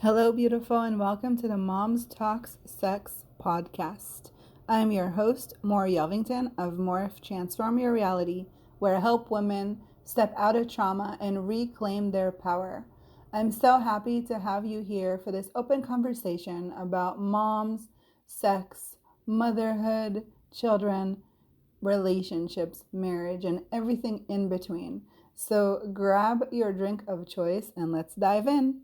Hello, beautiful, and welcome to the Moms Talks Sex podcast. I'm your host, Mor Yelvington of Morph Transform Your Reality, where I help women step out of trauma and reclaim their power. I'm so happy to have you here for this open conversation about moms, sex, motherhood, children, relationships, marriage, and everything in between. So grab your drink of choice and let's dive in.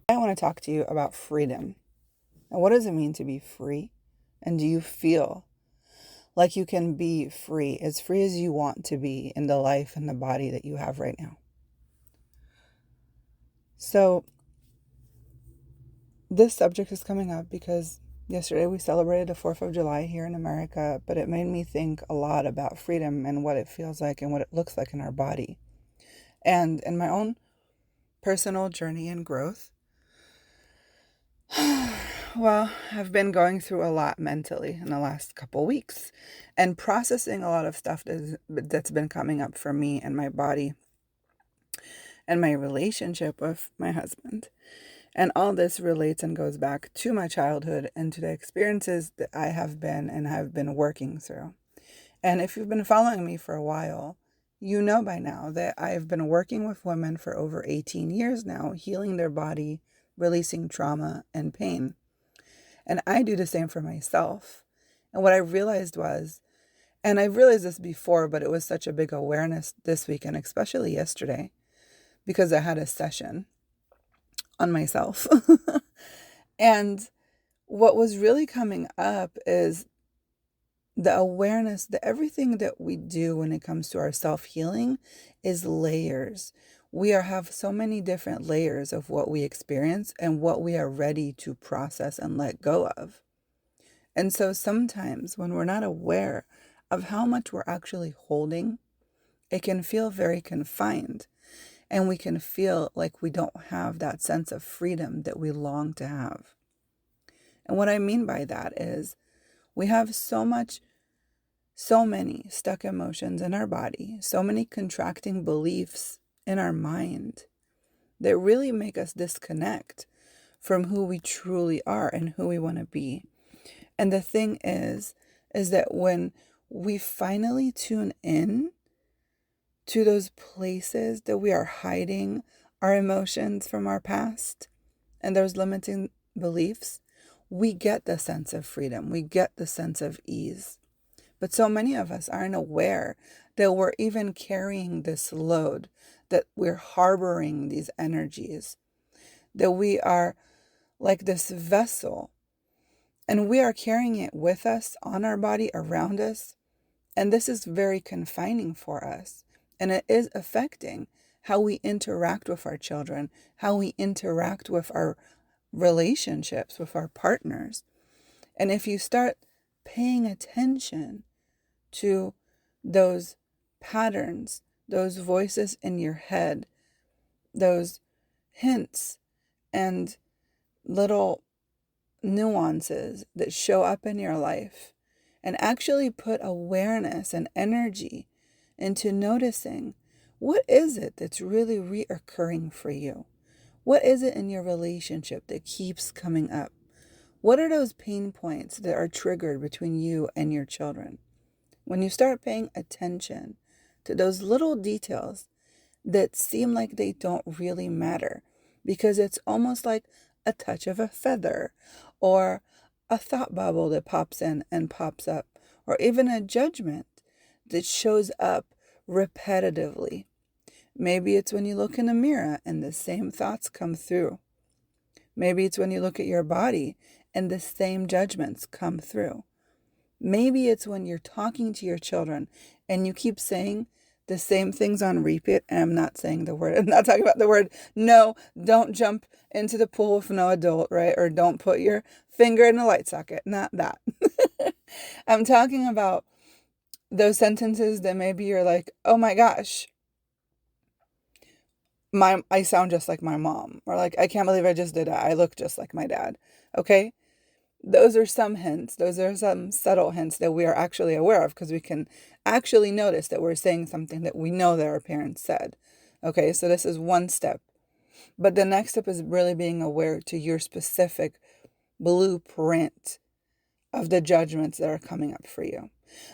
I want to talk to you about freedom. And what does it mean to be free? And do you feel like you can be free as you want to be in the life and the body that you have right now? So, this subject is coming up because yesterday we celebrated the 4th of July here in America, but it made me think a lot about freedom and what it feels like and what it looks like in our body. And in my own personal journey and growth, well, I've been going through a lot mentally in the last couple weeks and processing a lot of stuff that's been coming up for me and my body and my relationship with my husband. And all this relates and goes back to my childhood and to the experiences that I have been and have been working through. And if you've been following me for a while, you know by now that I've been working with women for over 18 years now, healing their body, releasing trauma and pain. And I do the same for myself. And what I realized was, and I've realized this before, but it was such a big awareness this week, and especially yesterday, because I had a session on myself. And what was really coming up is the awareness that everything that we do when it comes to our self-healing is layers. Have so many different layers of what we experience and what we are ready to process and let go of. And so sometimes when we're not aware of how much we're actually holding, it can feel very confined. And we can feel like we don't have that sense of freedom that we long to have. And what I mean by that is we have so many stuck emotions in our body, so many contracting beliefs in our mind that really make us disconnect from who we truly are and who we want to be. And the thing is that when we finally tune in to those places that we are hiding our emotions from our past and those limiting beliefs, we get the sense of freedom. We get the sense of ease. But so many of us aren't aware that we're even carrying this load, that we're harboring these energies, that we are like this vessel, and we are carrying it with us, on our body, around us. And this is very confining for us. And it is affecting how we interact with our children, how we interact with our relationships, with our partners. And if you start paying attention to those patterns, those voices in your head, those hints and little nuances that show up in your life, and actually put awareness and energy into noticing, what is it that's really reoccurring for you? What is it in your relationship that keeps coming up? What are those pain points that are triggered between you and your children? When you start paying attention to those little details that seem like they don't really matter, because it's almost like a touch of a feather or a thought bubble that pops in and pops up, or even a judgment that shows up repetitively. Maybe it's when you look in a mirror and the same thoughts come through. Maybe it's when you look at your body and the same judgments come through. Maybe it's when you're talking to your children and you keep saying the same things on repeat. And I'm not saying the word, I'm not talking about the word, no, don't jump into the pool with no adult, right? Or don't put your finger in a light socket. Not that. I'm talking about those sentences that maybe you're like, oh my gosh, I sound just like my mom. Or like, I can't believe I just did that. I look just like my dad. Okay? Those are some hints. Those are some subtle hints that we are actually aware of, because we can actually notice that we're saying something that we know that our parents said. Okay, so this is one step. But the next step is really being aware to your specific blueprint of the judgments that are coming up for you.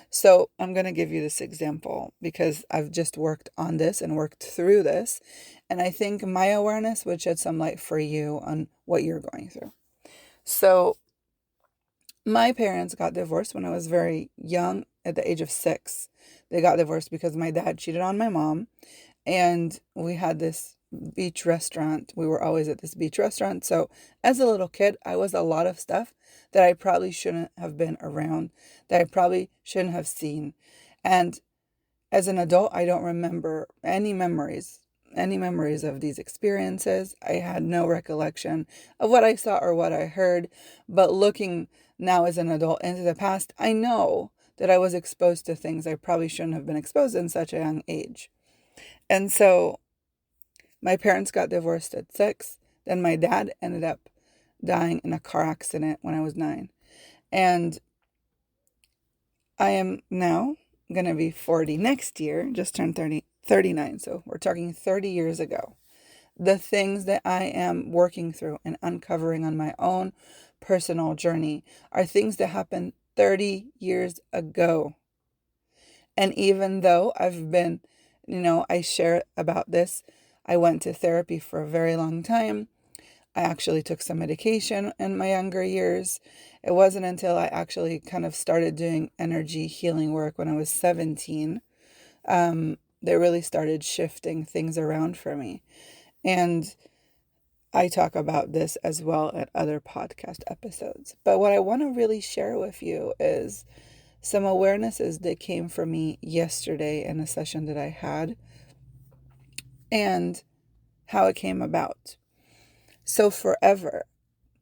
So I'm going to give you this example because I've just worked on this and worked through this. And I think my awareness would shed some light for you on what you're going through. So my parents got divorced when I was very young, at the age of 6. They got divorced because my dad cheated on my mom. And we had this beach restaurant. We were always at this beach restaurant. So as a little kid, I was a lot of stuff that I probably shouldn't have been around, that I probably shouldn't have seen. And as an adult, I don't remember any memories of these experiences. I had no recollection of what I saw or what I heard. But looking now as an adult into the past, I know that I was exposed to things I probably shouldn't have been exposed in such a young age. And so my parents got divorced at 6. Then my dad ended up dying in a car accident when I was 9. And I am now going to be 40 next year, just turned 39. So we're talking 30 years ago. The things that I am working through and uncovering on my own personal journey are things that happened 30 years ago. And even though I've been, I share about this, I went to therapy for a very long time. I actually took some medication in my younger years. It wasn't until I actually kind of started doing energy healing work when I was 17 that really started shifting things around for me. And I talk about this as well at other podcast episodes. But what I want to really share with you is some awarenesses that came for me yesterday in a session that I had and how it came about. So forever,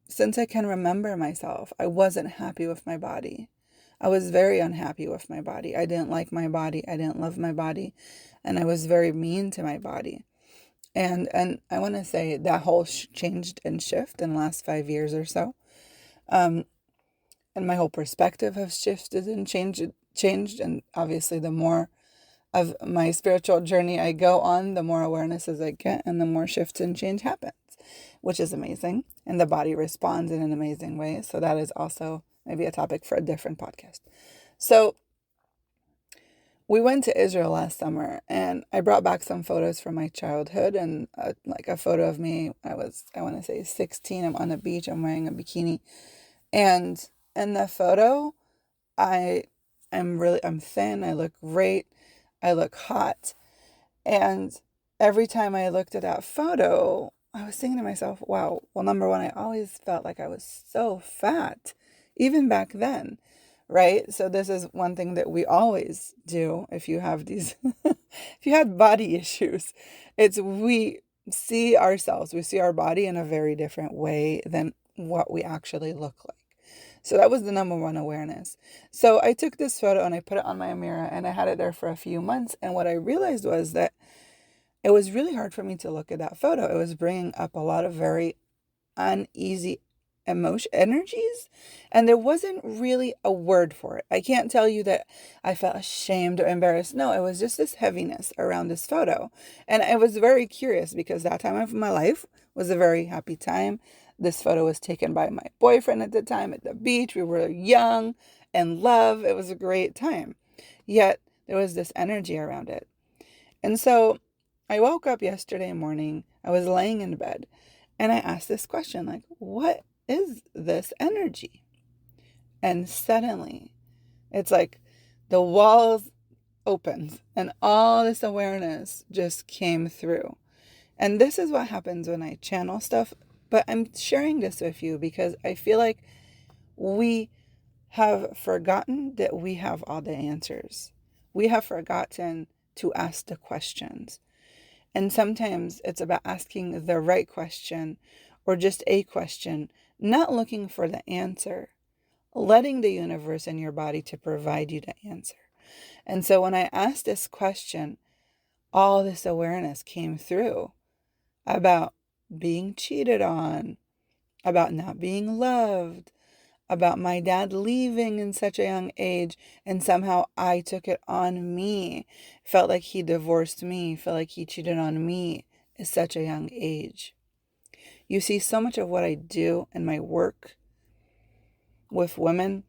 since I can remember myself, I wasn't happy with my body. I was very unhappy with my body. I didn't like my body. I didn't love my body. And I was very mean to my body. And I want to say that whole changed and shift in the last 5 years or so. And my whole perspective has shifted and changed. And obviously, the more of my spiritual journey I go on, the more awarenesses I get and the more shifts and change happens, which is amazing. And the body responds in an amazing way. So that is also maybe a topic for a different podcast. So we went to Israel last summer and I brought back some photos from my childhood and like a photo of me. I want to say 16. I'm on the beach. I'm wearing a bikini. And in the photo, I'm thin. I look great. I look hot. And every time I looked at that photo, I was thinking to myself, wow, well, number one, I always felt like I was so fat, even back then. Right? So this is one thing that we always do if you have these, if you had body issues, it's we see ourselves, we see our body in a very different way than what we actually look like. So that was the number one awareness. So I took this photo and I put it on my mirror and I had it there for a few months. And what I realized was that it was really hard for me to look at that photo. It was bringing up a lot of very uneasy energies, and there wasn't really a word for it. I can't tell you that I felt ashamed or embarrassed. No, it was just this heaviness around this photo. And I was very curious because that time of my life was a very happy time. This photo was taken by my boyfriend at the time at the beach. We were young and love. It was a great time. Yet there was this energy around it. And so I woke up yesterday morning. I was laying in bed and I asked this question, like, what is this energy? And suddenly it's like the walls opened and all this awareness just came through. And this is what happens when I channel stuff. But I'm sharing this with you because I feel like we have forgotten that we have all the answers. We have forgotten to ask the questions. And sometimes it's about asking the right question or just a question, not looking for the answer, letting the universe and your body to provide you the answer. And so when I asked this question, all this awareness came through about being cheated on, about not being loved, about my dad leaving in such a young age, and somehow I took it on me. Felt like he divorced me, felt like he cheated on me is such a young age. You see, so much of what I do in my work with women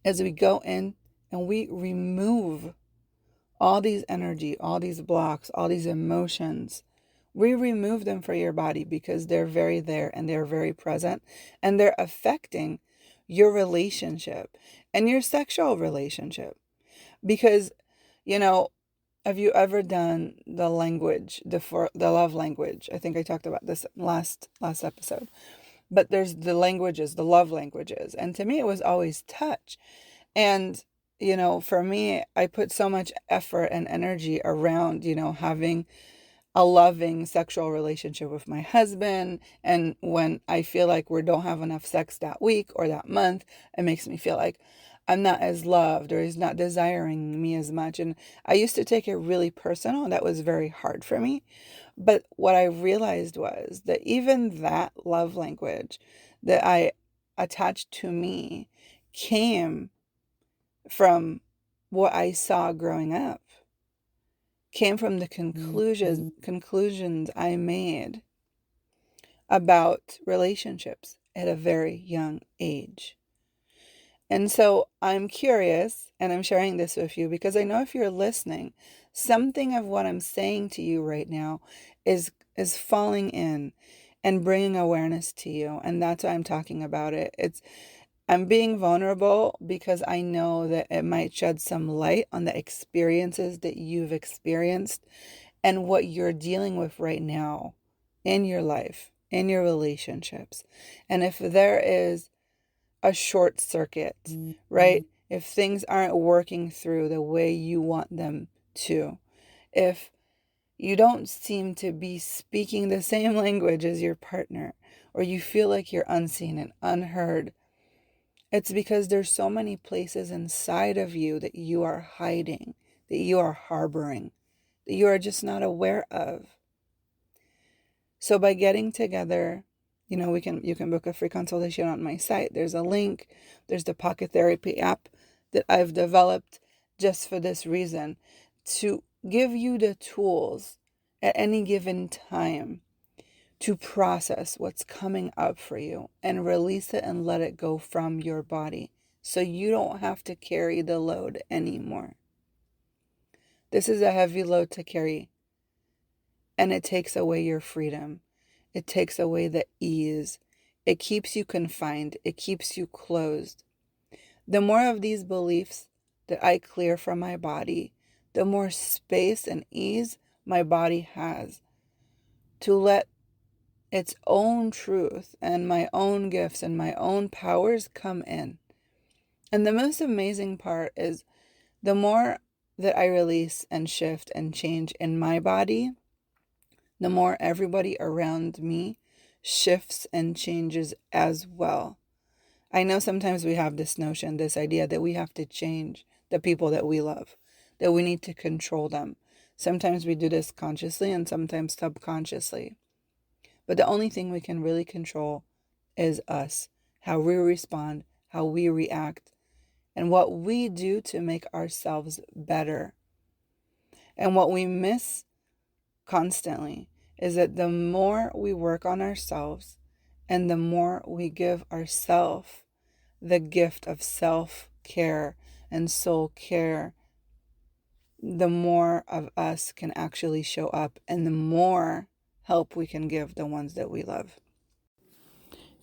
is we go in and we remove all these energy, all these blocks, all these emotions. We remove them for your body because they're very there and they're very present and they're affecting your relationship and your sexual relationship. Because, you know, have you ever done the language, the love language? I think I talked about this last episode. But there's the languages, the love languages. And to me, it was always touch. And, for me, I put so much effort and energy around, having a loving sexual relationship with my husband. And when I feel like we don't have enough sex that week or that month, it makes me feel like I'm not as loved or he's not desiring me as much. And I used to take it really personal. That was very hard for me. But what I realized was that even that love language that I attached to me came from what I saw growing up, came from the conclusions I made about relationships at a very young age. And so I'm curious, and I'm sharing this with you because I know if you're listening, something of what I'm saying to you right now is falling in and bringing awareness to you. And that's why I'm talking about it. I'm being vulnerable because I know that it might shed some light on the experiences that you've experienced and what you're dealing with right now in your life, in your relationships. And if there is a short circuit, right? If things aren't working through the way you want them to, if you don't seem to be speaking the same language as your partner, or you feel like you're unseen and unheard, it's because there's so many places inside of you that you are hiding, that you are harboring, that you are just not aware of. So by getting together, you can book a free consultation on my site. There's a link. There's the Pocket Therapy app that I've developed just for this reason, to give you the tools at any given time to process what's coming up for you and release it and let it go from your body so you don't have to carry the load anymore. This is a heavy load to carry, and it takes away your freedom. It takes away the ease. It keeps you confined. It keeps you closed. The more of these beliefs that I clear from my body, the more space and ease my body has to let its own truth and my own gifts and my own powers come in. And the most amazing part is the more that I release and shift and change in my body, the more everybody around me shifts and changes as well. I know sometimes we have this notion, this idea that we have to change the people that we love, that we need to control them. Sometimes we do this consciously and sometimes subconsciously. But the only thing we can really control is us, how we respond, how we react, and what we do to make ourselves better. And what we miss constantly is that the more we work on ourselves and the more we give ourselves the gift of self-care and soul care, the more of us can actually show up and the more help we can give the ones that we love.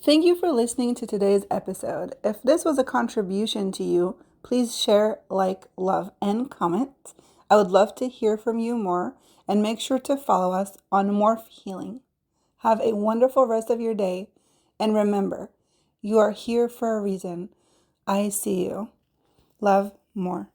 Thank you for listening to today's episode. If this was a contribution to you, please share, like, love, and comment. I would love to hear from you more, and make sure to follow us on Morph Healing. Have a wonderful rest of your day, and remember, you are here for a reason. I see you. Love, more.